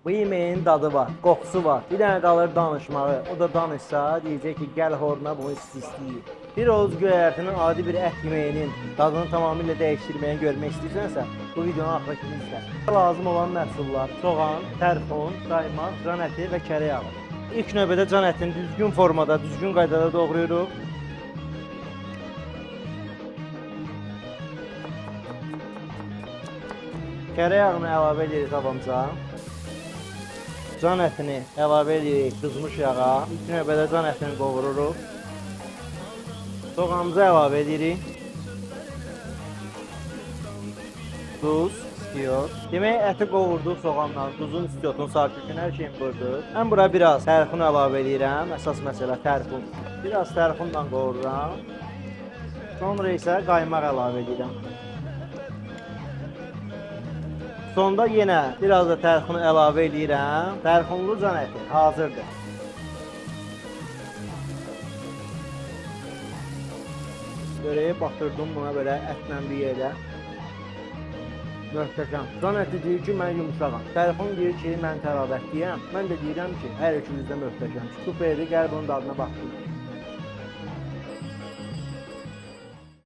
Bu yemeğin dadı var, qoxusu var. Bir dənə qalır danışmağı. O da danışsa, deyəcək ki, gəl horuna bunu istəyir. Bir Oğuz göyərtinin adi bir ət yeməyinin dadını tamamilə dəyişdirməyini görmək istəyirsənsə, bu videonu axıra kimi izlə. Lazım olan məhsullar: soğan, tərfon, qaymaq, can əti və kərə yağı. İlk növbədə can ətini düzgün formada, düzgün qaydada doğrayırıq. Kərə yağını əlavə edirik tavamıza. Can ətini əlavə edirik qızmış yağa. İlk növbədə can ətini qovururuq. Soğanımızı əlavə edirik. Duz istiyor. Demək əti qovurduq soğanla, duzun istiyotunu, sarkıkın, hər şeyini vurduq. Mən bura biraz tərxun əlavə edirəm. Əsas məsələ tərxun. Biraz tərxunla qovururam. Sonra isə qaymaq əlavə edirəm. Sonda yenə biraz da tərxunu əlavə edirəm. Tərxunlu can əti hazırdır. Böreği batırdım buna böyle ətlə bir yerdə. Möhtəşəm. Can əti deyir ki, mən yumuşağam. Tərxun deyir ki, mən tərabətliyəm. Mən də deyirəm ki, hər ikiniz də möhtəşəm. Süperdir, gəl bunun dadına baxın.